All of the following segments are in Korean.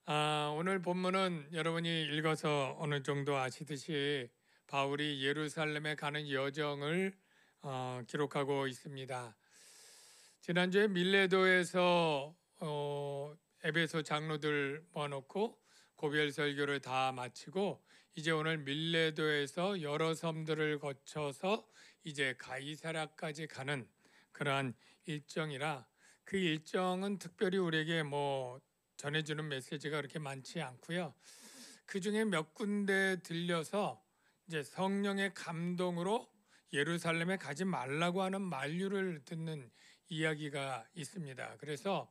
오늘 본문은 여러분이 읽어서 어느 정도 아시듯이 바울이 예루살렘에 가는 여정을 기록하고 있습니다. 지난주에 밀레도에서 에베소 장로들 모아놓고 고별 설교를 다 마치고 이제 오늘 밀레도에서 여러 섬들을 거쳐서 이제 가이사랴까지 가는 그러한 일정이라 그 일정은 특별히 우리에게 전해주는 메시지가 그렇게 많지 않고요. 그 중에 몇 군데 들려서 이제 성령의 감동으로 예루살렘에 가지 말라고 하는 만류를 듣는 이야기가 있습니다. 그래서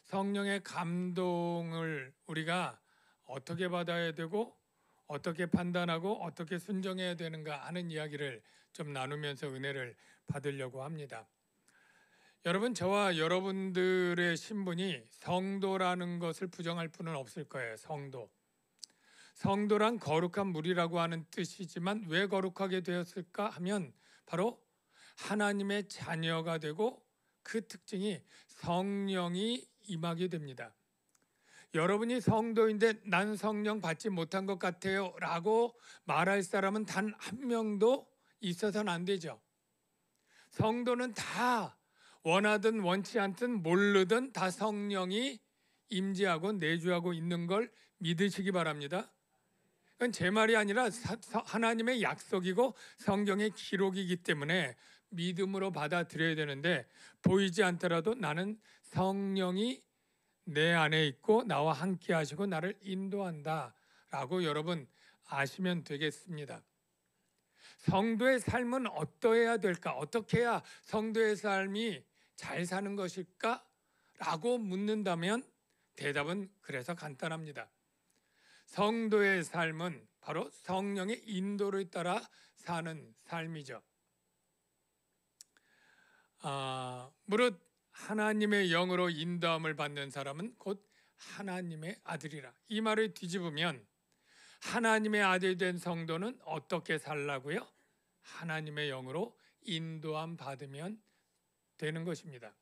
성령의 감동을 우리가 어떻게 받아야 되고 어떻게 판단하고 어떻게 순종해야 되는가 하는 이야기를 좀 나누면서 은혜를 받으려고 합니다. 여러분, 저와 여러분들의 신분이 성도라는 것을 부정할 분은 없을 거예요. 성도란 거룩한 무리라고 하는 뜻이지만 왜 거룩하게 되었을까 하면 바로 하나님의 자녀가 되고 그 특징이 성령이 임하게 됩니다. 여러분이 성도인데 난 성령 받지 못한 것 같아요 라고 말할 사람은 단 한 명도 있어서는 안 되죠. 성도는 다 원하든 원치 않든 모르든 다 성령이 임재하고 내주하고 있는 걸 믿으시기 바랍니다. 그건 제 말이 아니라 하나님의 약속이고 성경의 기록이기 때문에 믿음으로 받아들여야 되는데, 보이지 않더라도 나는 성령이 내 안에 있고 나와 함께 하시고 나를 인도한다 라고 여러분 아시면 되겠습니다. 성도의 삶은 어떠해야 될까? 어떻게 해야 성도의 삶이 잘 사는 것일까? 라고 묻는다면 대답은 그래서 간단합니다. 성도의 삶은 바로 성령의 인도를 따라 사는 삶이죠. 무릇 하나님의 영으로 인도함을 받는 사람은 곧 하나님의 아들이라. 이 말을 뒤집으면 하나님의 아들이 된 성도는 어떻게 살라고요? 하나님의 영으로 인도함 받으면 되는 것입니다.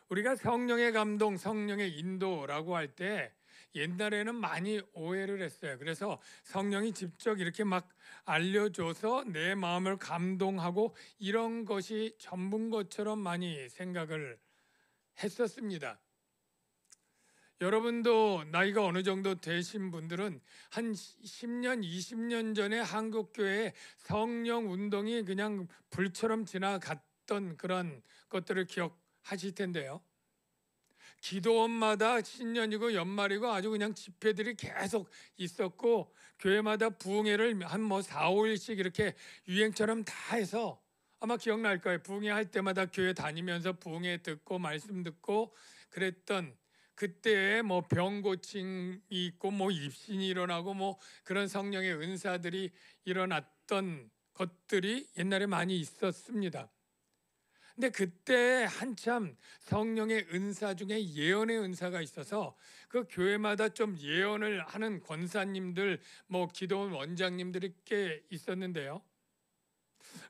우리가 성령의 감동, 성령의 인도라고 할 때 옛날에는 많이 오해를 했어요. 그래서 성령이 직접 이렇게 막 알려줘서 내 마음을 감동하고 이런 것이 전부인 것처럼 많이 생각을 했었습니다. 여러분도 나이가 어느 정도 되신 분들은 한 10년, 20년 전에 한국교회에 성령 운동이 그냥 불처럼 지나갔던 그런 것들을 기억하실 텐데요. 기도원마다 신년이고 연말이고 아주 그냥 집회들이 계속 있었고, 교회마다 부흥회를 한 4, 5일씩 이렇게 유행처럼 다 해서 아마 기억날 거예요. 부흥회 할 때마다 교회 다니면서 부흥회 듣고 말씀 듣고 그랬던, 그때에 병 고침이 있고 입신이 일어나고 그런 성령의 은사들이 일어났던 것들이 옛날에 많이 있었습니다. 근데 그때 한참 성령의 은사 중에 예언의 은사가 있어서 그 교회마다 좀 예언을 하는 권사님들, 기도원 원장님들이 꽤 있었는데요.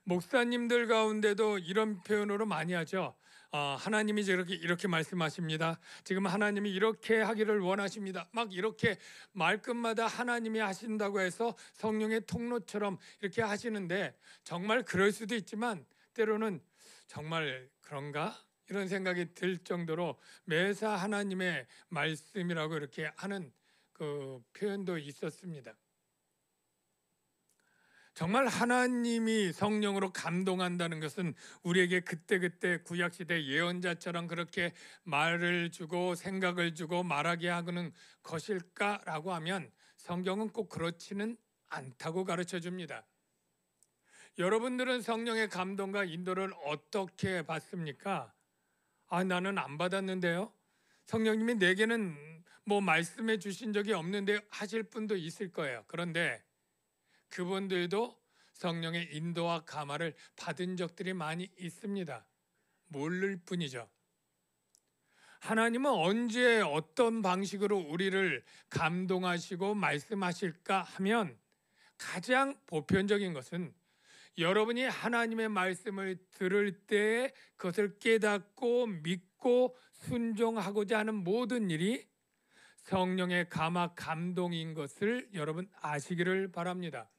목사님들 가운데도 이런 표현으로 많이 하죠. 하나님이 이렇게 말씀하십니다. 지금 하나님이 이렇게 하기를 원하십니다. 막 이렇게 말끝마다 하나님이 하신다고 해서 성령의 통로처럼 이렇게 하시는데, 정말 그럴 수도 있지만 때로는 정말 그런가? 이런 생각이 들 정도로 매사 하나님의 말씀이라고 이렇게 하는 그 표현도 있었습니다. 정말 하나님이 성령으로 감동한다는 것은 우리에게 그때그때 구약시대 예언자처럼 그렇게 말을 주고 생각을 주고 말하게 하는 것일까라고 하면 성경은 꼭 그렇지는 않다고 가르쳐 줍니다. 여러분들은 성령의 감동과 인도를 어떻게 받습니까? 나는 안 받았는데요. 성령님이 내게는 말씀해 주신 적이 없는데 하실 분도 있을 거예요. 그런데 그분들도 성령의 인도와 감화를 받은 적들이 많이 있습니다. 모를 뿐이죠. 하나님은 언제 어떤 방식으로 우리를 감동하시고 말씀하실까 하면 가장 보편적인 것은 여러분이 하나님의 말씀을 들을 때 그것을 깨닫고 믿고 순종하고자 하는 모든 일이 성령의 감화 감동인 것을 여러분 아시기를 바랍니다.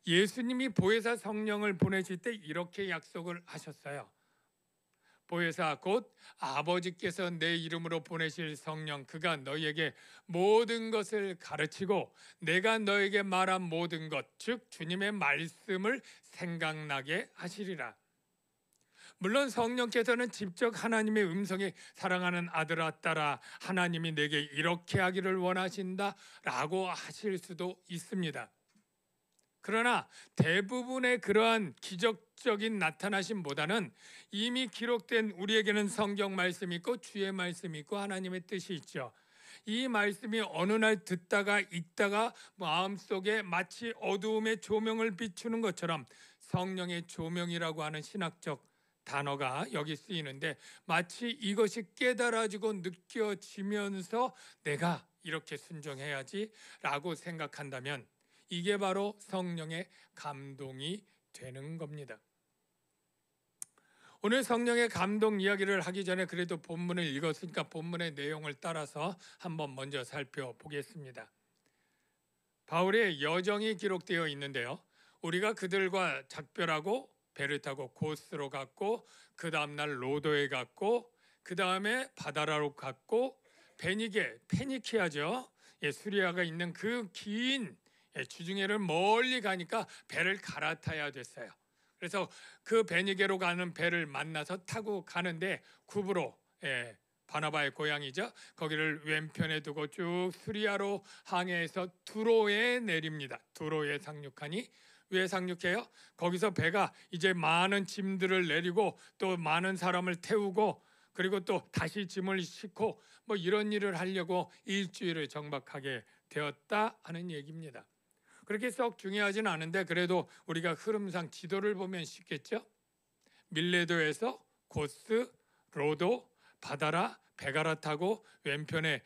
예수님이 보혜사 성령을 보내실 때 이렇게 약속을 하셨어요. 보혜사 곧 아버지께서 내 이름으로 보내실 성령, 그가 너희에게 모든 것을 가르치고 내가 너에게 말한 모든 것, 즉 주님의 말씀을 생각나게 하시리라. 물론 성령께서는 직접 하나님의 음성에 사랑하는 아들아 딸아 하나님이 내게 이렇게 하기를 원하신다 라고 하실 수도 있습니다. 그러나 대부분의 그러한 기적적인 나타나심보다는 이미 기록된 우리에게는 성경 말씀이 있고 주의 말씀이 있고 하나님의 뜻이 있죠. 이 말씀이 어느 날 듣다가 읽다가 마음속에 마치 어두움의 조명을 비추는 것처럼 성령의 조명이라고 하는 신학적 단어가 여기 쓰이는데 마치 이것이 깨달아지고 느껴지면서 내가 이렇게 순종해야지 라고 생각한다면 이게 바로 성령의 감동이 되는 겁니다. 오늘 성령의 감동 이야기를 하기 전에 그래도 본문을 읽었으니까 본문의 내용을 따라서 한번 먼저 살펴보겠습니다. 바울의 여정이 기록되어 있는데요. 우리가 그들과 작별하고 배를 타고 고스로 갔고 그 다음날 로도에 갔고 그 다음에 바다라로 갔고 페니키아죠. 수리아가 있는 그 긴 주중해를 멀리 가니까 배를 갈아타야 됐어요. 그래서 그 베니게로 가는 배를 만나서 타고 가는데 구브로, 바나바의 고향이죠. 거기를 왼편에 두고 쭉 수리아로 항해해서 두로에 내립니다. 두로에 상륙하니 왜 상륙해요? 거기서 배가 이제 많은 짐들을 내리고 또 많은 사람을 태우고 그리고 또 다시 짐을 싣고 뭐 이런 일을 하려고 일주일을 정박하게 되었다 하는 얘기입니다. 그렇게 썩 중요하진 않은데 그래도 우리가 흐름상 지도를 보면 쉽겠죠. 밀레도에서 고스, 로도, 바다라, 배 갈아타고 왼편에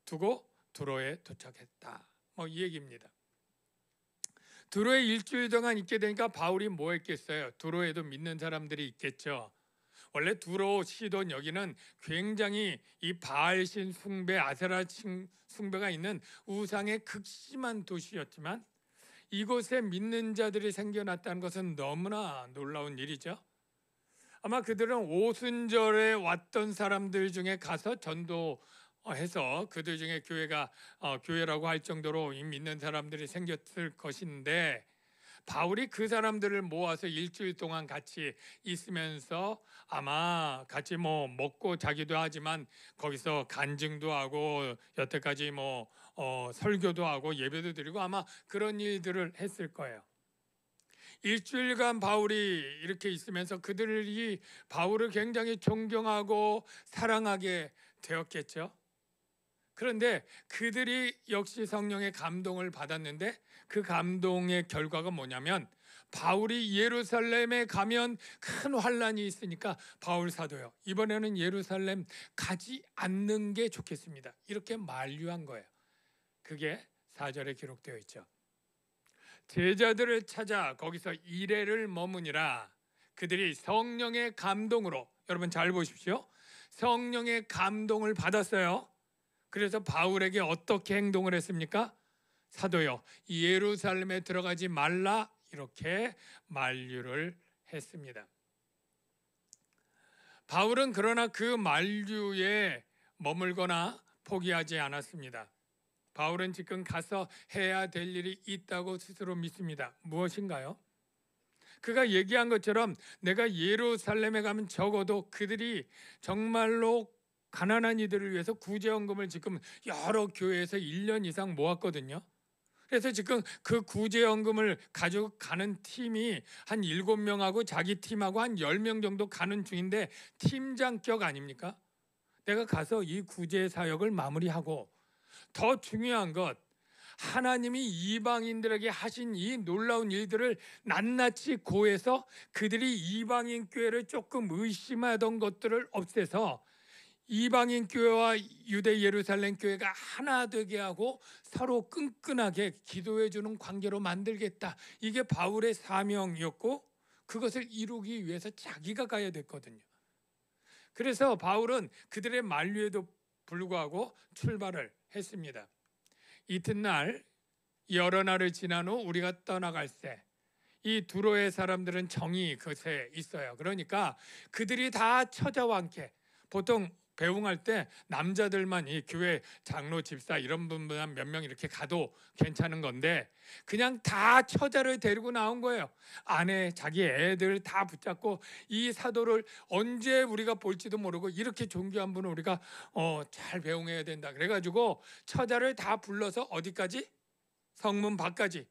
두고 두로에 도착했다. 뭐 이 얘기입니다. 두로에 일주일 동안 있게 되니까 바울이 뭐 했겠어요? 두로에도 믿는 사람들이 있겠죠. 원래 두로 시돈 여기는 굉장히 이 바알신 숭배, 아세라 숭배가 있는 우상의 극심한 도시였지만 이곳에 믿는 자들이 생겨났다는 것은 너무나 놀라운 일이죠. 아마 그들은 오순절에 왔던 사람들 중에 가서 전도해서 그들 중에 교회라고 할 정도로 믿는 사람들이 생겼을 것인데 바울이 그 사람들을 모아서 일주일 동안 같이 있으면서 아마 같이 먹고 자기도 하지만 거기서 간증도 하고 여태까지 설교도 하고 예배도 드리고 아마 그런 일들을 했을 거예요. 일주일간 바울이 이렇게 있으면서 그들이 바울을 굉장히 존경하고 사랑하게 되었겠죠. 그런데 그들이 역시 성령의 감동을 받았는데 그 감동의 결과가 뭐냐면 바울이 예루살렘에 가면 큰 환란이 있으니까 바울 사도요, 이번에는 예루살렘 가지 않는 게 좋겠습니다. 이렇게 만류한 거예요. 그게 4절에 기록되어 있죠. 제자들을 찾아 거기서 이레를 머무니라. 그들이 성령의 감동으로, 여러분 잘 보십시오. 성령의 감동을 받았어요. 그래서 바울에게 어떻게 행동을 했습니까? 사도요, 예루살렘에 들어가지 말라 이렇게 만류를 했습니다. 바울은 그러나 그 만류에 머물거나 포기하지 않았습니다. 바울은 지금 가서 해야 될 일이 있다고 스스로 믿습니다. 무엇인가요? 그가 얘기한 것처럼 내가 예루살렘에 가면 적어도 그들이 정말로 가난한 이들을 위해서 구제연금을 지금 여러 교회에서 1년 이상 모았거든요. 그래서 지금 그 구제연금을 가지고 가는 팀이 한 7명하고 자기 팀하고 한 10명 정도 가는 중인데 팀장격 아닙니까? 내가 가서 이 구제 사역을 마무리하고 더 중요한 것, 하나님이 이방인들에게 하신 이 놀라운 일들을 낱낱이 고해서 그들이 이방인 교회를 조금 의심하던 것들을 없애서 이방인 교회와 유대 예루살렘 교회가 하나 되게 하고 서로 끈끈하게 기도해 주는 관계로 만들겠다. 이게 바울의 사명이었고 그것을 이루기 위해서 자기가 가야 됐거든요. 그래서 바울은 그들의 만류에도 불구하고 출발을 했습니다. 이튿날 여러 날을 지난 후 우리가 떠나갈새 이 두로의 사람들은 정이 그새 있어요. 그러니까 그들이 다 처자와 함께, 보통 배웅할 때 남자들만, 이 교회 장로, 집사 이런 분만 몇 명 이렇게 가도 괜찮은 건데 그냥 다 처자를 데리고 나온 거예요. 아내, 자기 애들 다 붙잡고 이 사도를 언제 우리가 볼지도 모르고 이렇게 존귀한 분을 우리가 잘 배웅해야 된다. 그래가지고 처자를 다 불러서 어디까지? 성문 밖까지.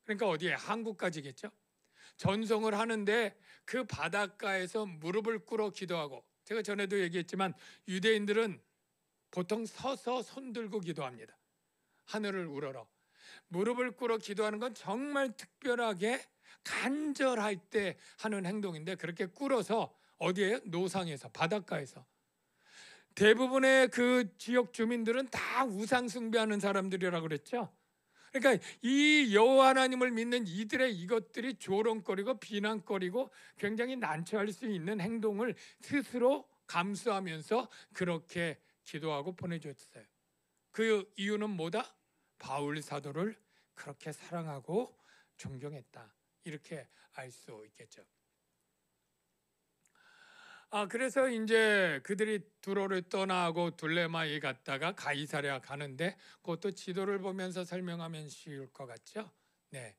그러니까 어디에? 한국까지겠죠. 전송을 하는데 그 바닷가에서 무릎을 꿇어 기도하고, 제가 전에도 얘기했지만 유대인들은 보통 서서 손 들고 기도합니다. 하늘을 우러러. 무릎을 꿇어 기도하는 건 정말 특별하게 간절할 때 하는 행동인데, 그렇게 꿇어서 어디에? 노상에서, 바닷가에서. 대부분의 그 지역 주민들은 다 우상 숭배하는 사람들이라고 그랬죠. 그러니까 이 여호와 하나님을 믿는 이들의 이것들이 조롱거리고 비난거리고 굉장히 난처할 수 있는 행동을 스스로 감수하면서 그렇게 기도하고 보내줬어요. 그 이유는 뭐다? 바울 사도를 그렇게 사랑하고 존경했다. 이렇게 알 수 있겠죠. 그래서 이제 그들이 두로를 떠나고 둘레마이 갔다가 가이사랴 가는데, 그것도 지도를 보면서 설명하면 쉬울 것 같죠? 네,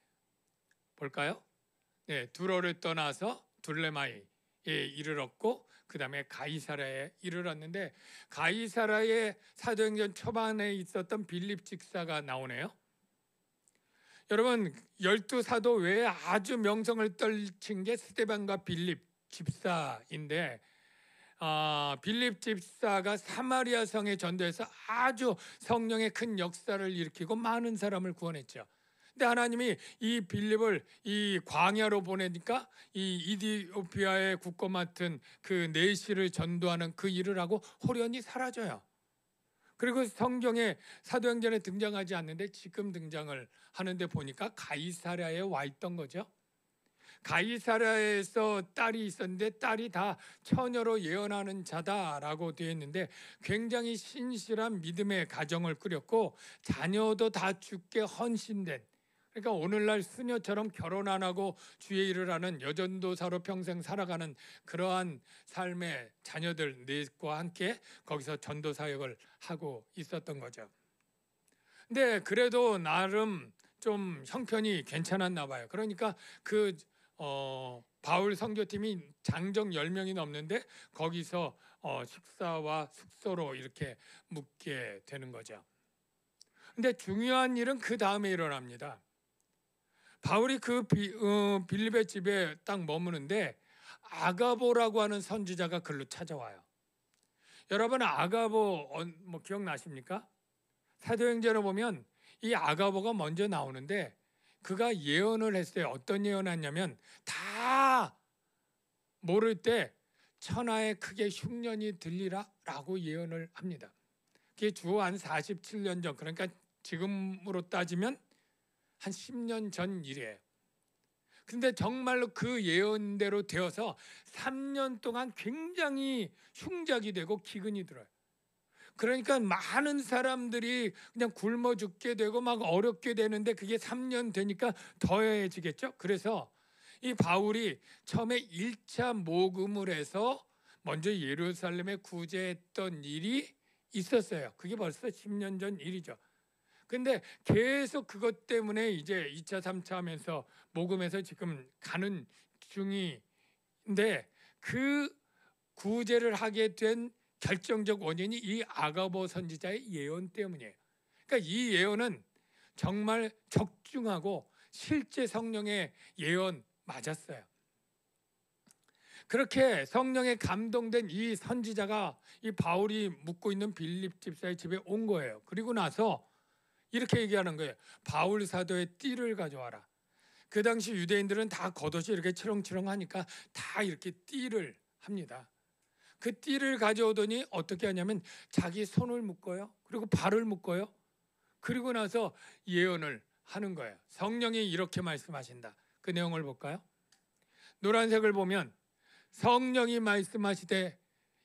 볼까요? 네, 두로를 떠나서 둘레마이에 이르렀고 그 다음에 가이사랴에 이르렀는데, 가이사랴의 사도행전 초반에 있었던 빌립 집사가 나오네요. 여러분, 12사도 외에 아주 명성을 떨친 게 스데반과 빌립 집사인데, 빌립 집사가 사마리아 성에 전도해서 아주 성령의 큰 역사를 일으키고 많은 사람을 구원했죠. 근데 하나님이 이 빌립을 이 광야로 보내니까 이 이디오피아의 국고 맡은 그 내시를 전도하는 그 일을 하고 호련히 사라져요. 그리고 성경에 사도행전에 등장하지 않는데 지금 등장을 하는데 보니까 가이사랴에 와 있던 거죠. 가이사랴에서 딸이 있었는데 딸이 다 처녀로 예언하는 자다라고 되어 있는데, 굉장히 신실한 믿음의 가정을 꾸렸고 자녀도 다 주께 헌신된, 그러니까 오늘날 수녀처럼 결혼 안 하고 주의 일을 하는 여전도사로 평생 살아가는 그러한 삶의 자녀들 넷과 함께 거기서 전도 사역을 하고 있었던 거죠. 근데 그래도 나름 좀 형편이 괜찮았나 봐요. 그러니까 그 바울 선교팀이 장정 10명이 넘는데 거기서 식사와 숙소로 이렇게 묵게 되는 거죠. 근데 중요한 일은 그 다음에 일어납니다. 바울이 그 빌립의 집에 딱 머무는데 아가보라고 하는 선지자가 글로 찾아와요. 여러분, 아가보 뭐 기억나십니까? 사도행전을 보면 이 아가보가 먼저 나오는데 그가 예언을 했어요. 어떤 예언을 했냐면, 다 모를 때 천하에 크게 흉년이 들리라 라고 예언을 합니다. 그게 주 한 47년 전, 그러니까 지금으로 따지면 한 10년 전 일이에요. 근데 정말로 그 예언대로 되어서 3년 동안 굉장히 흉작이 되고 기근이 들어요. 그러니까 많은 사람들이 그냥 굶어 죽게 되고 막 어렵게 되는데, 그게 3년 되니까 더해지겠죠. 그래서 이 바울이 처음에 1차 모금을 해서 먼저 예루살렘에 구제했던 일이 있었어요. 그게 벌써 10년 전 일이죠. 근데 계속 그것 때문에 이제 2차, 3차 하면서 모금해서 지금 가는 중인데, 그 구제를 하게 된 결정적 원인이 이 아가보 선지자의 예언 때문이에요. 그러니까 이 예언은 정말 적중하고 실제 성령의 예언 맞았어요. 그렇게 성령에 감동된 이 선지자가 이 바울이 묵고 있는 빌립 집사의 집에 온 거예요. 그리고 나서 이렇게 얘기하는 거예요. 바울 사도의 띠를 가져와라. 그 당시 유대인들은 다 겉옷이 이렇게 치렁치렁하니까 다 이렇게 띠를 합니다. 그 띠를 가져오더니 어떻게 하냐면 자기 손을 묶어요. 그리고 발을 묶어요. 그리고 나서 예언을 하는 거예요. 성령이 이렇게 말씀하신다. 그 내용을 볼까요? 노란색을 보면 성령이 말씀하시되,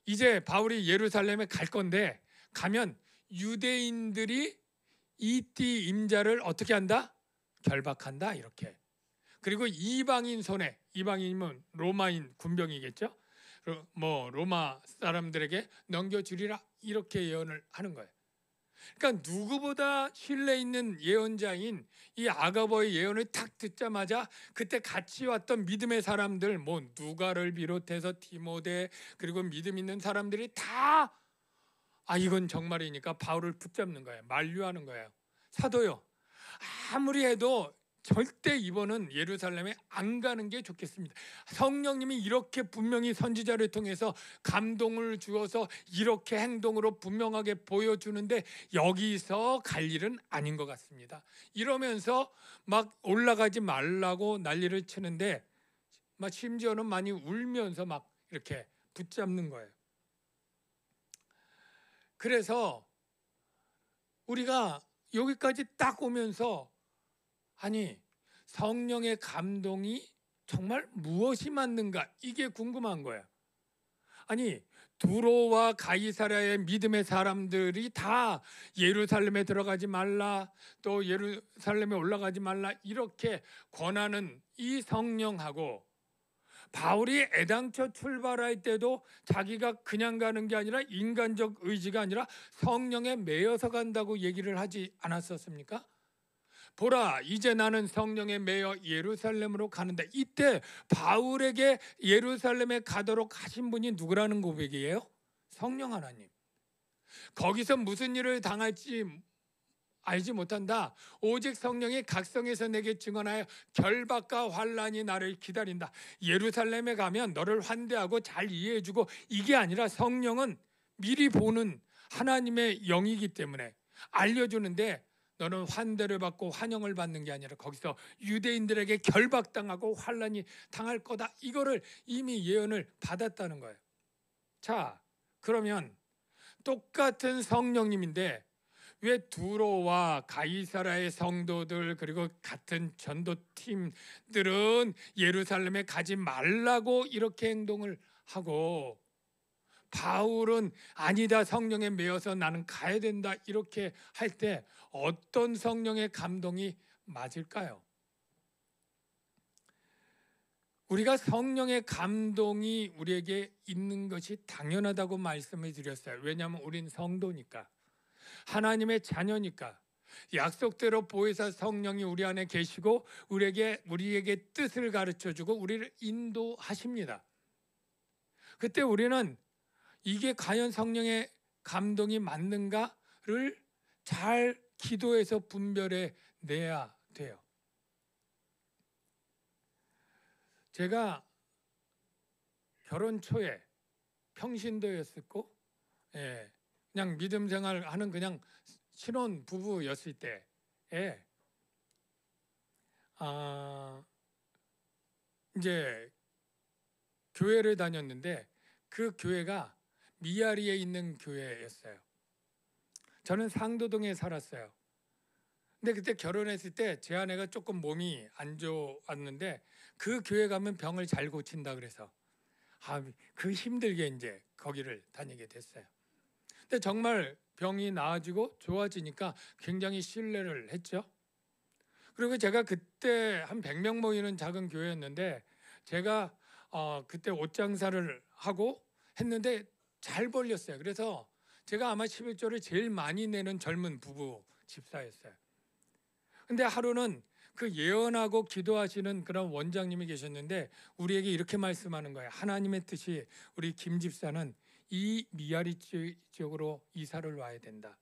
이제 바울이 예루살렘에 갈 건데 가면 유대인들이 이띠 임자를 어떻게 한다? 결박한다 이렇게. 그리고 이방인 손에, 이방인이면 로마인 군병이겠죠. 뭐 로마 사람들에게 넘겨주리라 이렇게 예언을 하는 거예요. 그러니까 누구보다 신뢰 있는 예언자인 이 아가버의 예언을 탁 듣자마자 그때 같이 왔던 믿음의 사람들, 뭐 누가를 비롯해서 디모데 그리고 믿음 있는 사람들이 다 이건 정말이니까 바울을 붙잡는 거예요. 만류하는 거예요. 사도요, 아무리 해도 절대 이번은 예루살렘에 안 가는 게 좋겠습니다. 성령님이 이렇게 분명히 선지자를 통해서 감동을 주어서 이렇게 행동으로 분명하게 보여주는데 여기서 갈 일은 아닌 것 같습니다. 이러면서 막 올라가지 말라고 난리를 치는데 막 심지어는 많이 울면서 막 이렇게 붙잡는 거예요. 그래서 우리가 여기까지 딱 오면서 아니 성령의 감동이 정말 무엇이 맞는가 이게 궁금한 거야. 아니 두로와 가이사랴의 믿음의 사람들이 다 예루살렘에 들어가지 말라, 또 예루살렘에 올라가지 말라 이렇게 권하는 이 성령하고 바울이 애당초 출발할 때도 자기가 그냥 가는 게 아니라 인간적 의지가 아니라 성령에 매여서 간다고 얘기를 하지 않았었습니까? 보라, 이제 나는 성령에 매여 예루살렘으로 가는데, 이때 바울에게 예루살렘에 가도록 하신 분이 누구라는 고백이에요? 성령 하나님. 거기서 무슨 일을 당할지 알지 못한다. 오직 성령이 각성에서 내게 증언하여 결박과 환란이 나를 기다린다. 예루살렘에 가면 너를 환대하고 잘 이해해주고, 이게 아니라 성령은 미리 보는 하나님의 영이기 때문에 알려주는데, 너는 환대를 받고 환영을 받는 게 아니라 거기서 유대인들에게 결박당하고 환란이 당할 거다. 이거를 이미 예언을 받았다는 거예요. 자, 그러면 똑같은 성령님인데 왜 두로와 가이사라의 성도들 그리고 같은 전도팀들은 예루살렘에 가지 말라고 이렇게 행동을 하고 바울은 아니다, 성령에 매여서 나는 가야 된다 이렇게 할 때 어떤 성령의 감동이 맞을까요? 우리가 성령의 감동이 우리에게 있는 것이 당연하다고 말씀을 드렸어요. 왜냐하면 우린 성도니까, 하나님의 자녀니까. 약속대로 보혜사 성령이 우리 안에 계시고 우리에게 뜻을 가르쳐주고 우리를 인도하십니다. 그때 우리는 이게 과연 성령의 감동이 맞는가를 잘 기도해서 분별해 내야 돼요. 제가 결혼 초에 평신도였었고, 그냥 믿음 생활하는 그냥 신혼 부부였을 때에 이제 교회를 다녔는데 그 교회가 미아리에 있는 교회였어요. 저는 상도동에 살았어요. 근데 그때 결혼했을 때 제 아내가 조금 몸이 안 좋았는데 그 교회 가면 병을 잘 고친다 그래서 그 힘들게 이제 거기를 다니게 됐어요. 근데 정말 병이 나아지고 좋아지니까 굉장히 신뢰를 했죠. 그리고 제가 그때 한 100명 모이는 작은 교회였는데 제가 그때 옷장사를 하고 했는데 잘 벌렸어요. 그래서 제가 아마 11조를 제일 많이 내는 젊은 부부 집사였어요. 근데 하루는 그 예언하고 기도하시는 그런 원장님이 계셨는데 우리에게 이렇게 말씀하는 거예요. 하나님의 뜻이 우리 김 집사는 이 미아리 지역으로 이사를 와야 된다.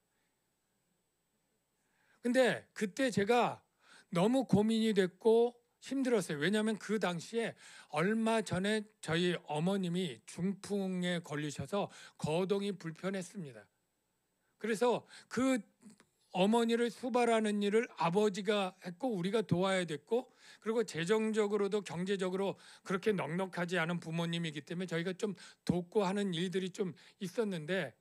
근데 그때 제가 너무 고민이 됐고 힘들었어요. 왜냐하면 그 당시에 얼마 전에 저희 어머님이 중풍에 걸리셔서 거동이 불편했습니다. 그래서 그 어머니를 수발하는 일을 아버지가 했고 우리가 도와야 됐고, 그리고 재정적으로도 경제적으로 그렇게 넉넉하지 않은 부모님이기 때문에 저희가 좀 돕고 하는 일들이 좀 있었는데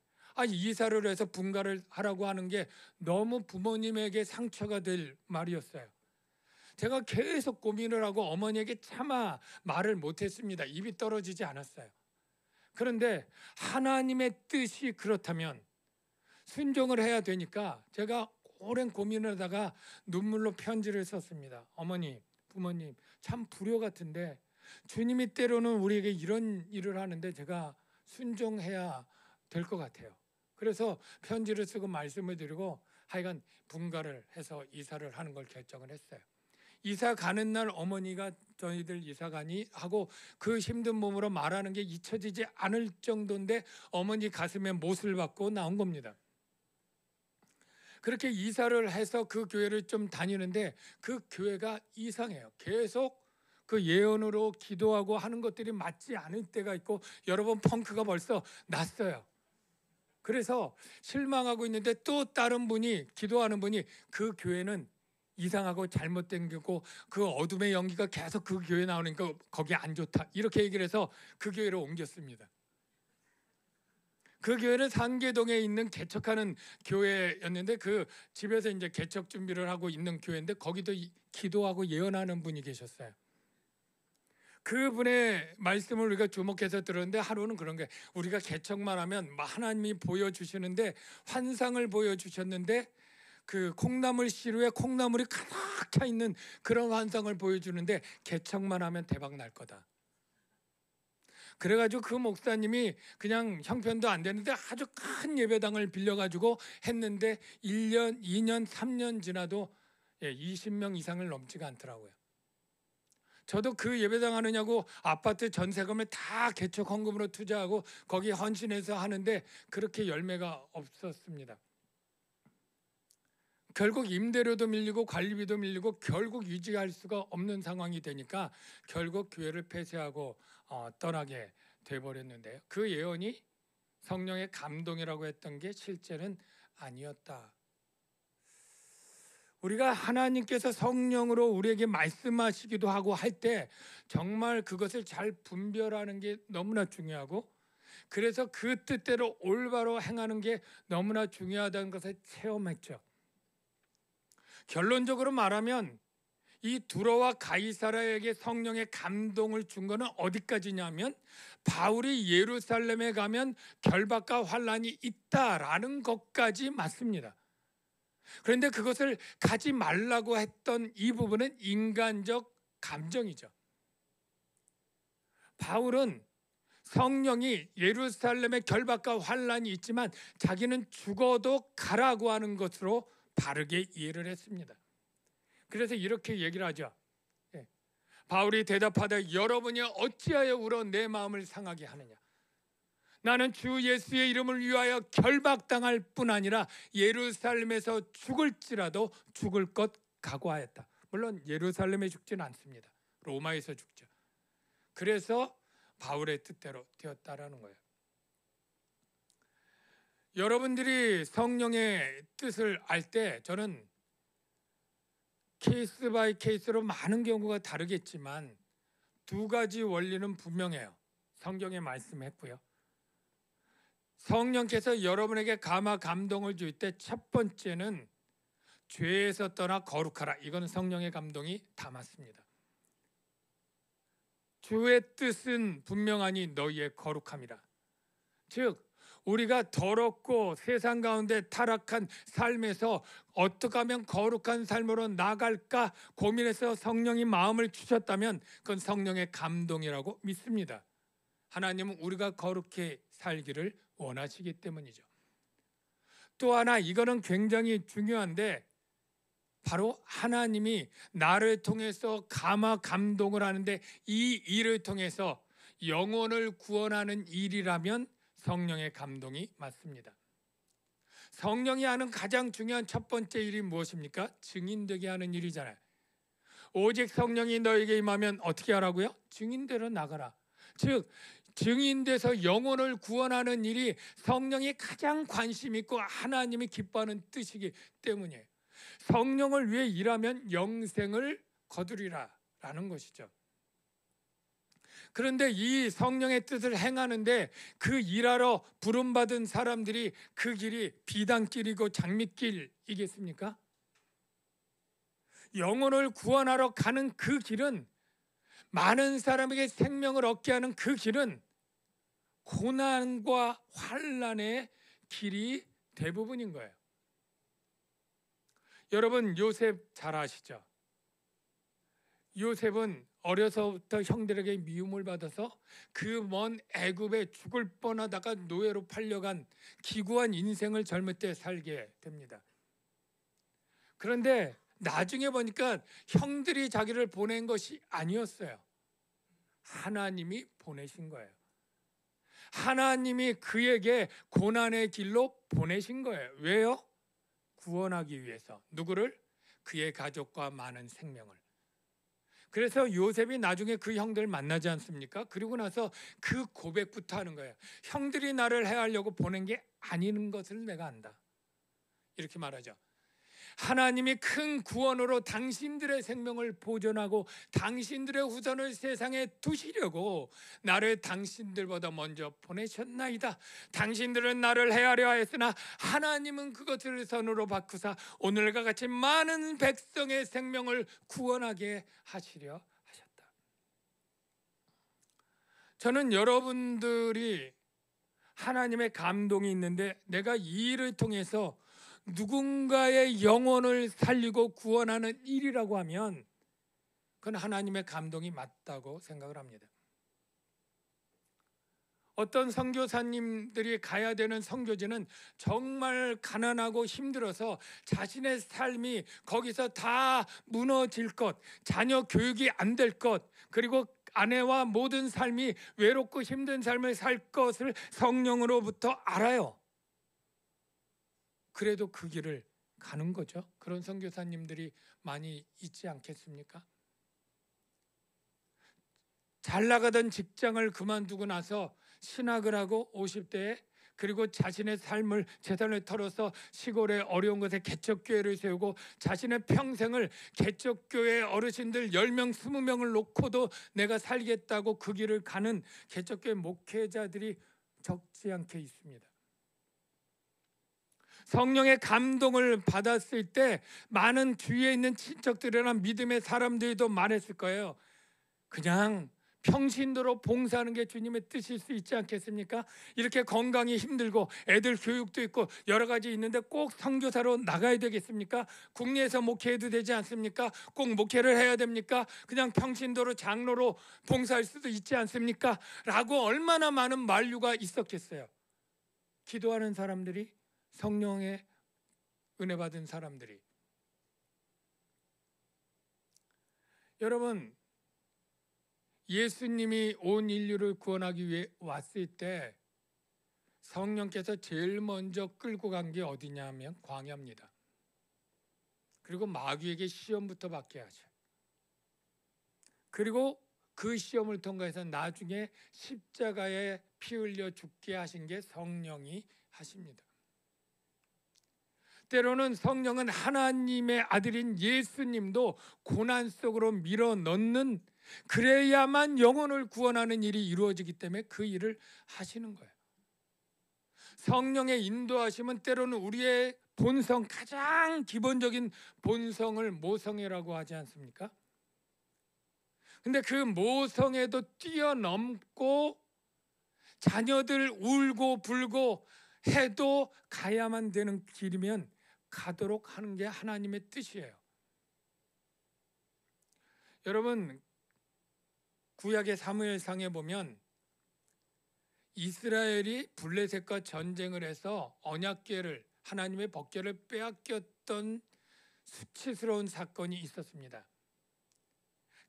이사를 해서 분가를 하라고 하는 게 너무 부모님에게 상처가 될 말이었어요. 제가 계속 고민을 하고 어머니에게 차마 말을 못했습니다. 입이 떨어지지 않았어요. 그런데 하나님의 뜻이 그렇다면 순종을 해야 되니까 제가 오랜 고민을 하다가 눈물로 편지를 썼습니다. 어머니, 부모님, 참 불효 같은데 주님이 때로는 우리에게 이런 일을 하는데 제가 순종해야 될 것 같아요. 그래서 편지를 쓰고 말씀을 드리고 하여간 분가를 해서 이사를 하는 걸 결정을 했어요. 이사 가는 날 어머니가 저희들 이사 가니 하고 그 힘든 몸으로 말하는 게 잊혀지지 않을 정도인데 어머니 가슴에 못을 박고 나온 겁니다. 그렇게 이사를 해서 그 교회를 좀 다니는데 그 교회가 이상해요. 계속 그 예언으로 기도하고 하는 것들이 맞지 않을 때가 있고 여러 번 펑크가 벌써 났어요. 그래서 실망하고 있는데 또 다른 분이 기도하는 분이 그 교회는 이상하고 잘못된 거고 그 어둠의 연기가 계속 그 교회에 나오니까 거기 안 좋다 이렇게 얘기를 해서 그 교회로 옮겼습니다. 그 교회는 상계동에 있는 개척하는 교회였는데 그 집에서 이제 개척 준비를 하고 있는 교회인데 거기도 기도하고 예언하는 분이 계셨어요. 그분의 말씀을 우리가 주목해서 들었는데 하루는 그런 게 우리가 개척만 하면 하나님이 보여주시는데 환상을 보여주셨는데 그 콩나물 시루에 콩나물이 가득 차 있는 그런 환상을 보여주는데 개척만 하면 대박 날 거다. 그래가지고 그 목사님이 그냥 형편도 안 되는데 아주 큰 예배당을 빌려가지고 했는데 1년, 2년, 3년 지나도 20명 이상을 넘지가 않더라고요. 저도 그 예배당 하느냐고 아파트 전세금을 다 개척 헌금으로 투자하고 거기 헌신해서 하는데 그렇게 열매가 없었습니다. 결국 임대료도 밀리고 관리비도 밀리고 결국 유지할 수가 없는 상황이 되니까 결국 교회를 폐쇄하고 떠나게 돼버렸는데요. 그 예언이 성령의 감동이라고 했던 게 실제는 아니었다. 우리가 하나님께서 성령으로 우리에게 말씀하시기도 하고 할 때 정말 그것을 잘 분별하는 게 너무나 중요하고 그래서 그 뜻대로 올바로 행하는 게 너무나 중요하다는 것을 체험했죠. 결론적으로 말하면 이 두로와 가이사라에게 성령의 감동을 준 것은 어디까지냐면 바울이 예루살렘에 가면 결박과 환란이 있다라는 것까지 맞습니다. 그런데 그것을 가지 말라고 했던 이 부분은 인간적 감정이죠. 바울은 성령이 예루살렘에 결박과 환란이 있지만 자기는 죽어도 가라고 하는 것으로 바르게 이해를 했습니다. 그래서 이렇게 얘기를 하죠. 바울이 대답하되 여러분이 어찌하여 울어 내 마음을 상하게 하느냐. 나는 주 예수의 이름을 위하여 결박당할 뿐 아니라 예루살렘에서 죽을지라도 죽을 것 각오하였다. 물론 예루살렘에 죽지는 않습니다. 로마에서 죽죠. 그래서 바울의 뜻대로 되었다라는 거예요. 여러분들이 성령의 뜻을 알 때 저는 케이스 바이 케이스로 많은 경우가 다르겠지만 두 가지 원리는 분명해요. 성경에 말씀했고요. 성령께서 여러분에게 감화 감동을 줄 때 첫 번째는 죄에서 떠나 거룩하라. 이건 성령의 감동이 담았습니다. 주의 뜻은 분명하니 너희의 거룩함이라. 즉 우리가 더럽고 세상 가운데 타락한 삶에서 어떻게 하면 거룩한 삶으로 나갈까 고민해서 성령이 마음을 주셨다면 그건 성령의 감동이라고 믿습니다. 하나님은 우리가 거룩히 살기를 원하시기 때문이죠. 또 하나 이거는 굉장히 중요한데 바로 하나님이 나를 통해서 감화 감동을 하는데 이 일을 통해서 영혼을 구원하는 일이라면 성령의 감동이 맞습니다. 성령이 하는 가장 중요한 첫 번째 일이 무엇입니까? 증인되게 하는 일이잖아요. 오직 성령이 너에게 임하면 어떻게 하라고요? 증인되러 나가라. 즉 증인돼서 영혼을 구원하는 일이 성령이 가장 관심 있고 하나님이 기뻐하는 뜻이기 때문이에요. 성령을 위해 일하면 영생을 거두리라 라는 것이죠. 그런데 이 성령의 뜻을 행하는데 그 일하러 부름받은 사람들이 그 길이 비단길이고 장밋길이겠습니까? 영혼을 구원하러 가는 그 길은 많은 사람에게 생명을 얻게 하는 그 길은 고난과 환난의 길이 대부분인 거예요. 여러분 요셉 잘 아시죠? 요셉은 어려서부터 형들에게 미움을 받아서 그 먼 애굽에 죽을 뻔하다가 노예로 팔려간 기구한 인생을 젊을 때 살게 됩니다. 그런데 나중에 보니까 형들이 자기를 보낸 것이 아니었어요. 하나님이 보내신 거예요. 하나님이 그에게 고난의 길로 보내신 거예요. 왜요? 구원하기 위해서. 누구를? 그의 가족과 많은 생명을. 그래서 요셉이 나중에 그 형들을 만나지 않습니까? 그리고 나서 그 고백부터 하는 거예요. 형들이 나를 해하려고 보낸 게 아닌 것을 내가 안다. 이렇게 말하죠. 하나님이 큰 구원으로 당신들의 생명을 보존하고 당신들의 후손을 세상에 두시려고 나를 당신들보다 먼저 보내셨나이다. 당신들은 나를 해하려 하였으나 하나님은 그것을 선으로 바꾸사 오늘과 같이 많은 백성의 생명을 구원하게 하시려 하셨다. 저는 여러분들이 하나님의 감동이 있는데 내가 이 일을 통해서 누군가의 영혼을 살리고 구원하는 일이라고 하면 그건 하나님의 감동이 맞다고 생각을 합니다. 어떤 선교사님들이 가야 되는 선교지는 정말 가난하고 힘들어서 자신의 삶이 거기서 다 무너질 것, 자녀 교육이 안 될 것, 그리고 아내와 모든 삶이 외롭고 힘든 삶을 살 것을 성령으로부터 알아요. 그래도 그 길을 가는 거죠. 그런 선교사님들이 많이 있지 않겠습니까? 잘 나가던 직장을 그만두고 나서 신학을 하고 50대에 그리고 자신의 삶을 재산을 털어서 시골의 어려운 곳에 개척교회를 세우고 자신의 평생을 개척교회 어르신들 10명, 20명을 놓고도 내가 살겠다고 그 길을 가는 개척교회 목회자들이 적지 않게 있습니다. 성령의 감동을 받았을 때 많은 주위에 있는 친척들이나 믿음의 사람들도 말했을 거예요. 그냥 평신도로 봉사하는 게 주님의 뜻일 수 있지 않겠습니까? 이렇게 건강이 힘들고 애들 교육도 있고 여러 가지 있는데 꼭 선교사로 나가야 되겠습니까? 국내에서 목회해도 되지 않습니까? 꼭 목회를 해야 됩니까? 그냥 평신도로 장로로 봉사할 수도 있지 않습니까? 라고 얼마나 많은 만류가 있었겠어요. 기도하는 사람들이, 성령의 은혜 받은 사람들이. 여러분, 예수님이 온 인류를 구원하기 위해 왔을 때 성령께서 제일 먼저 끌고 간 게 어디냐면 광야입니다. 그리고 마귀에게 시험부터 받게 하죠. 그리고 그 시험을 통과해서 나중에 십자가에 피 흘려 죽게 하신 게 성령이 하십니다. 때로는 성령은 하나님의 아들인 예수님도 고난 속으로 밀어넣는, 그래야만 영혼을 구원하는 일이 이루어지기 때문에 그 일을 하시는 거예요. 성령의 인도하심은 때로는 우리의 본성, 가장 기본적인 본성을 모성애라고 하지 않습니까? 근데 그 모성애도 뛰어넘고 자녀들 울고 불고 해도 가야만 되는 길이면 가도록 하는 게 하나님의 뜻이에요. 여러분, 구약의 사무엘상에 보면 이스라엘이 블레셋과 전쟁을 해서 언약궤를, 하나님의 법궤를 빼앗겼던 수치스러운 사건이 있었습니다.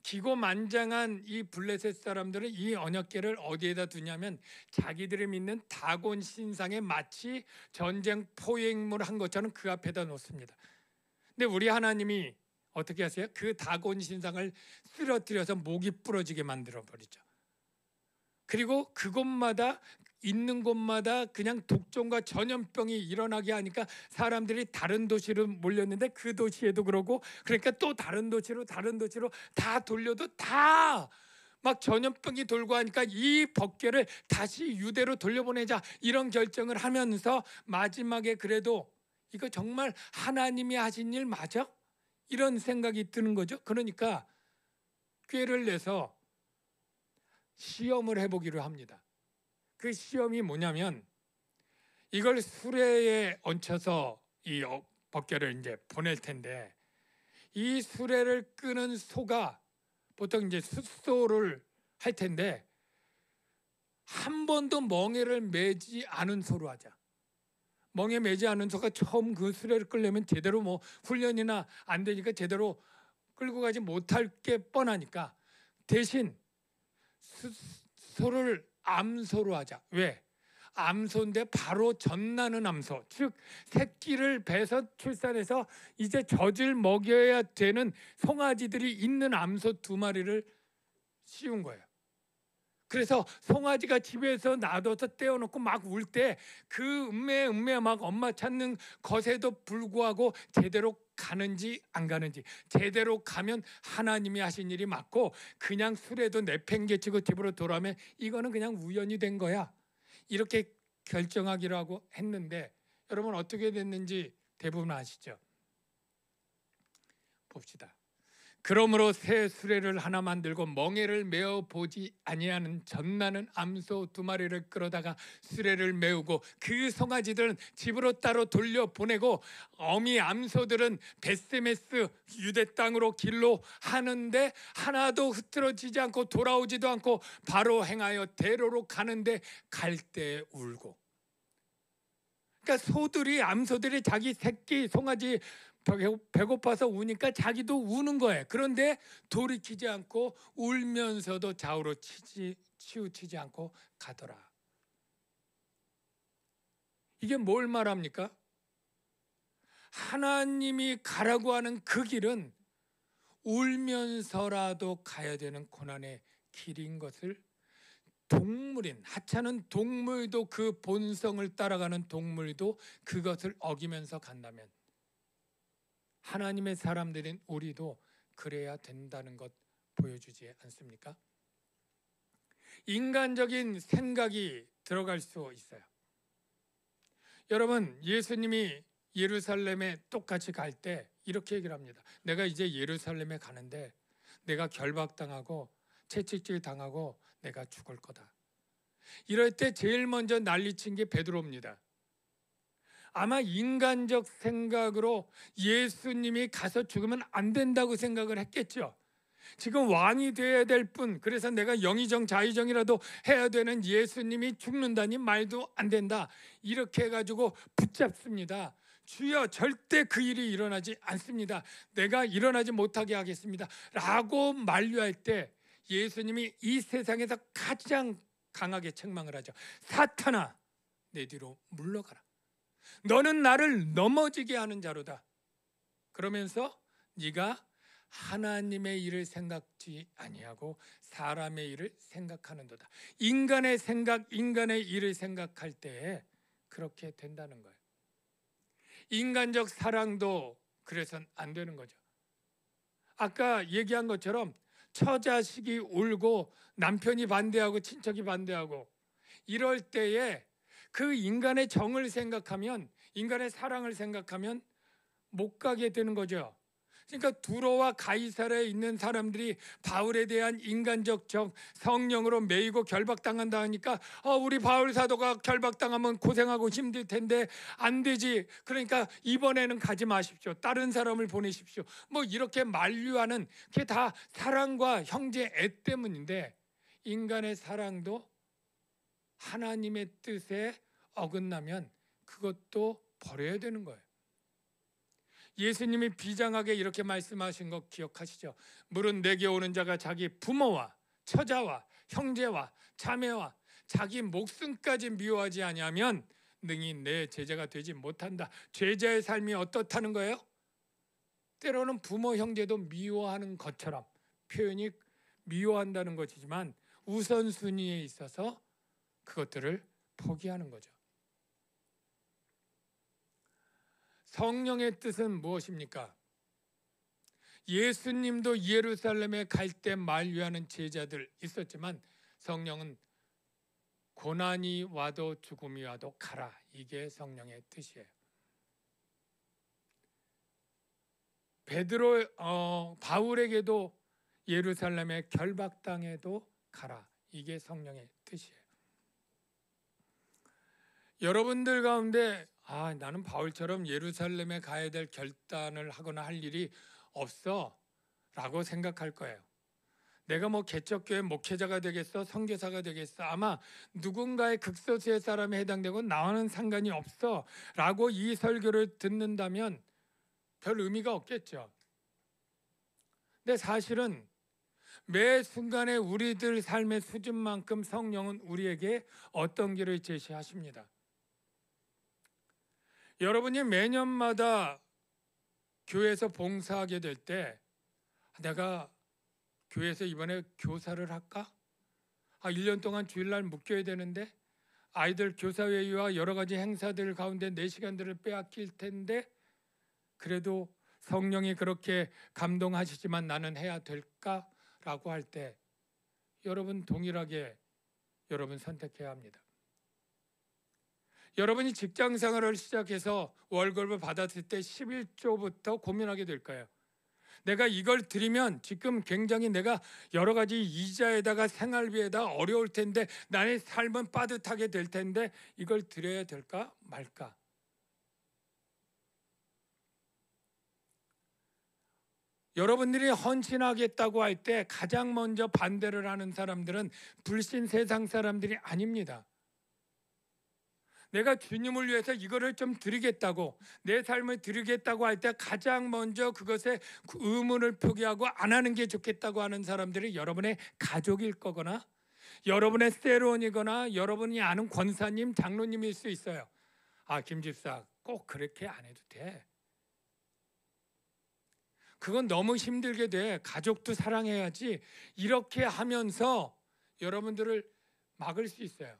기고만장한 이 블레셋 사람들은 이 언약궤를 어디에다 두냐면 자기들이 믿는 다곤 신상에 마치 전쟁 포획물 한 것처럼 그 앞에다 놓습니다. 근데 우리 하나님이 어떻게 하세요? 그 다곤 신상을 쓰러뜨려서 목이 부러지게 만들어 버리죠. 그리고 그곳마다 있는 곳마다 그냥 독종과 전염병이 일어나게 하니까 사람들이 다른 도시로 몰렸는데 그 도시에도 그러고, 그러니까 또 다른 도시로 다 돌려도 다 막 전염병이 돌고 하니까 이 법궤를 다시 유대로 돌려보내자, 이런 결정을 하면서 마지막에 그래도 이거 정말 하나님이 하신 일 맞아? 이런 생각이 드는 거죠. 그러니까 꾀를 내서 시험을 해보기로 합니다. 그 시험이 뭐냐면, 이걸 수레에 얹혀서 이 벗개를 이제 보낼 텐데, 이 수레를 끄는 소가 보통 이제 숫소를 할 텐데, 한 번도 멍에를 매지 않은 소로 하자. 멍에 매지 않은 소가 처음 그 수레를 끌려면 제대로 뭐 훈련이나 안 되니까 제대로 끌고 가지 못할 게 뻔하니까 대신 소를 암소로 하자. 왜? 암소인데 바로 젖나는 암소, 즉 새끼를 배서 출산해서 이제 젖을 먹여야 되는 송아지들이 있는 암소 2마리를 씌운 거예요. 그래서 송아지가 집에서 놔둬서 떼어놓고 막 울 때 그 음메 막 엄마 찾는 것에도 불구하고 제대로 가는지 안 가는지, 제대로 가면 하나님이 하신 일이 맞고 그냥 술에도 내팽개치고 집으로 돌아오면 이거는 그냥 우연이 된 거야, 이렇게 결정하기로 하고 했는데, 여러분 어떻게 됐는지 대부분 아시죠? 봅시다. 그러므로 새 수레를 하나 만들고 멍에를 메어 보지 아니하는 젖나는 암소 2마리를 끌어다가 수레를 메우고 그 송아지들은 집으로 따로 돌려보내고 어미 암소들은 벳세메스 유대 땅으로 길로 하는데 하나도 흐트러지지 않고 돌아오지도 않고 바로 행하여 대로로 가는데 갈 때 울고. 그러니까 암소들이 자기 새끼 송아지 배고파서 우니까 자기도 우는 거예요. 그런데 돌이키지 않고 울면서도 좌우로 치우치지 않고 가더라. 이게 뭘 말합니까? 하나님이 가라고 하는 그 길은 울면서라도 가야 되는 고난의 길인 것을, 동물인 하찮은 동물도 그 본성을 따라가는 동물도 그것을 어기면서 간다면 하나님의 사람들인 우리도 그래야 된다는 것 보여주지 않습니까? 인간적인 생각이 들어갈 수 있어요. 여러분, 예수님이 예루살렘에 똑같이 갈 때 이렇게 얘기를 합니다. 내가 이제 예루살렘에 가는데 내가 결박당하고 채찍질 당하고 내가 죽을 거다. 이럴 때 제일 먼저 난리친 게 베드로입니다. 아마 인간적 생각으로 예수님이 가서 죽으면 안 된다고 생각을 했겠죠. 지금 왕이 되어야 될 분, 그래서 내가 영의정 자의정이라도 해야 되는 예수님이 죽는다니 말도 안 된다, 이렇게 해가지고 붙잡습니다. 주여, 절대 그 일이 일어나지 않습니다. 내가 일어나지 못하게 하겠습니다 라고 만류할 때 예수님이 이 세상에서 가장 강하게 책망을 하죠. 사탄아, 내 뒤로 물러가라. 너는 나를 넘어지게 하는 자로다. 그러면서 네가 하나님의 일을 생각지 아니하고 사람의 일을 생각하는도다. 인간의 생각, 인간의 일을 생각할 때에 그렇게 된다는 거예요. 인간적 사랑도 그래서는 안 되는 거죠. 아까 얘기한 것처럼 처자식이 울고 남편이 반대하고 친척이 반대하고 이럴 때에 그 인간의 정을 생각하면, 인간의 사랑을 생각하면 못 가게 되는 거죠. 그러니까 두로와 가이사랴에 있는 사람들이 바울에 대한 인간적 정, 성령으로 매이고 결박당한다 하니까 우리 바울 사도가 결박당하면 고생하고 힘들 텐데 안 되지, 그러니까 이번에는 가지 마십시오, 다른 사람을 보내십시오, 뭐 이렇게 만류하는 게 다 사랑과 형제 애 때문인데, 인간의 사랑도 하나님의 뜻에 어긋나면 그것도 버려야 되는 거예요. 예수님이 비장하게 이렇게 말씀하신 거 기억하시죠? 물은 내게 오는 자가 자기 부모와 처자와 형제와 자매와 자기 목숨까지 미워하지 아니하면 능히 내 제자가 되지 못한다. 제자의 삶이 어떻다는 거예요? 때로는 부모 형제도 미워하는 것처럼 표현이 미워한다는 것이지만 우선순위에 있어서 그것들을 포기하는 거죠. 성령의 뜻은 무엇입니까? 예수님도 예루살렘에 갈 때 만류하는 제자들 있었지만 성령은 고난이 와도 죽음이 와도 가라, 이게 성령의 뜻이에요. 바울에게도 예루살렘에 결박당해도 가라, 이게 성령의 뜻이에요. 여러분들 가운데 나는 바울처럼 예루살렘에 가야 될 결단을 하거나 할 일이 없어 라고 생각할 거예요. 내가 뭐 개척교회 목회자가 되겠어, 선교사가 되겠어, 아마 누군가의 극소수의 사람에 해당되고 나와는 상관이 없어 라고 이 설교를 듣는다면 별 의미가 없겠죠. 근데 사실은 매 순간에 우리들 삶의 수준만큼 성령은 우리에게 어떤 길을 제시하십니다. 여러분이 매년마다 교회에서 봉사하게 될 때 내가 교회에서 이번에 교사를 할까? 1년 동안 주일날 묶여야 되는데 아이들 교사회의와 여러 가지 행사들 가운데 내 시간들을 빼앗길 텐데 그래도 성령이 그렇게 감동하시지만 나는 해야 될까? 라고 할 때 여러분 동일하게 여러분 선택해야 합니다. 여러분이 직장 생활을 시작해서 월급을 받았을 때 11조부터 고민하게 될 거예요. 내가 이걸 드리면 지금 굉장히 내가 여러 가지 이자에다가 생활비에다 어려울 텐데 나의 삶은 빠듯하게 될 텐데 이걸 드려야 될까 말까? 여러분들이 헌신하겠다고 할 때 가장 먼저 반대를 하는 사람들은 불신 세상 사람들이 아닙니다. 내가 주님을 위해서 이거를 좀 드리겠다고 내 삶을 드리겠다고 할 때 가장 먼저 그것에 의문을 표기하고 안 하는 게 좋겠다고 하는 사람들이 여러분의 가족일 거거나 여러분의 세론이거나 여러분이 아는 권사님, 장로님일 수 있어요. 김 집사 꼭 그렇게 안 해도 돼. 그건 너무 힘들게 돼. 가족도 사랑해야지. 이렇게 하면서 여러분들을 막을 수 있어요.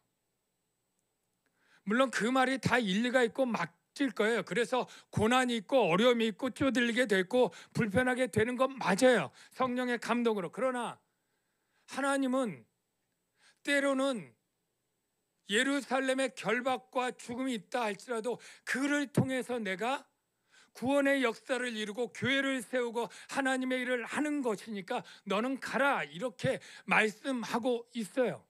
물론 그 말이 다 일리가 있고 맞을 거예요. 그래서 고난이 있고 어려움이 있고 쪼들리게 되고 불편하게 되는 건 맞아요. 성령의 감동으로. 그러나 하나님은 때로는 예루살렘의 결박과 죽음이 있다 할지라도 그를 통해서 내가 구원의 역사를 이루고 교회를 세우고 하나님의 일을 하는 것이니까 너는 가라 이렇게 말씀하고 있어요.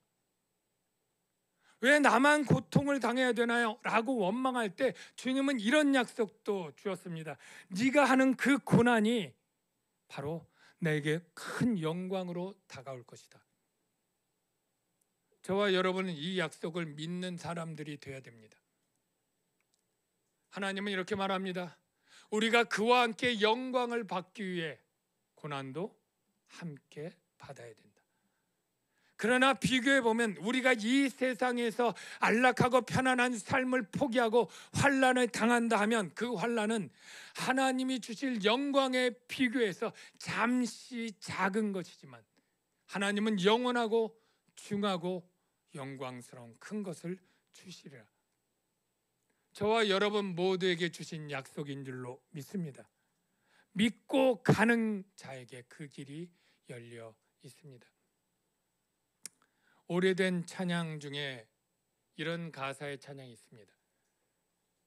왜 나만 고통을 당해야 되나요? 라고 원망할 때 주님은 이런 약속도 주었습니다. 네가 하는 그 고난이 바로 내게 큰 영광으로 다가올 것이다. 저와 여러분은 이 약속을 믿는 사람들이 되어야 됩니다. 하나님은 이렇게 말합니다. 우리가 그와 함께 영광을 받기 위해 고난도 함께 받아야 된다. 그러나 비교해 보면 우리가 이 세상에서 안락하고 편안한 삶을 포기하고 환난을 당한다 하면 그 환난은 하나님이 주실 영광에 비교해서 잠시 작은 것이지만 하나님은 영원하고 중하고 영광스러운 큰 것을 주시리라. 저와 여러분 모두에게 주신 약속인 줄로 믿습니다. 믿고 가는 자에게 그 길이 열려 있습니다. 오래된 찬양 중에 이런 가사의 찬양이 있습니다.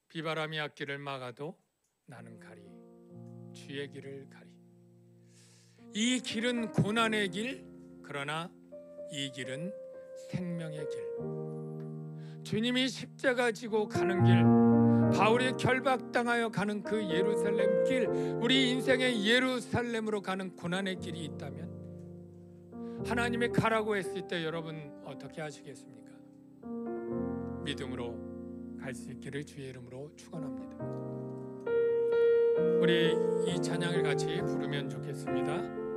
비바람이 앞길을 막아도 나는 가리 주의 길을 가리. 이 길은 고난의 길, 그러나 이 길은 생명의 길. 주님이 십자가 지고 가는 길, 바울이 결박당하여 가는 그 예루살렘 길, 우리 인생의 예루살렘으로 가는 고난의 길이 있다면 하나님이 가라고 했을 때 여러분 어떻게 하시겠습니까? 믿음으로 갈 수 있기를 주의 이름으로 축원합니다. 우리 이 찬양을 같이 부르면 좋겠습니다.